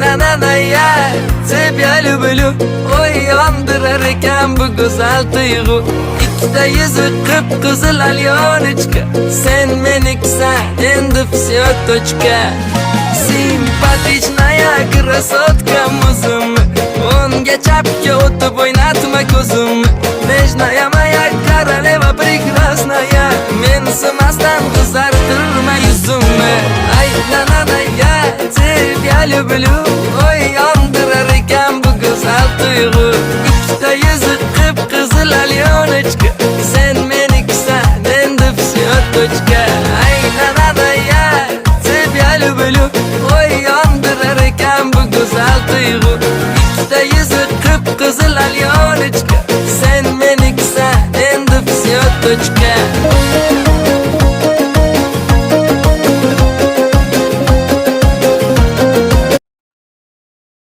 nananaya Sev bülü oy yandırar eken bu güzel duygu İkide yüzü kıpkızıl alyonочка Sen meniksen endi всё точка Симпатичная красотка muzum Unga chapga o'tib o'ynatma ko'zim Nежная моя королева прекрасная Mensimasdan qizartirma yuzimni Ay nananaya Sev люблю Oy yondirar ekan bu go'zal tuyg'u Ikkita yuzi qip-qizil alyonочка Sen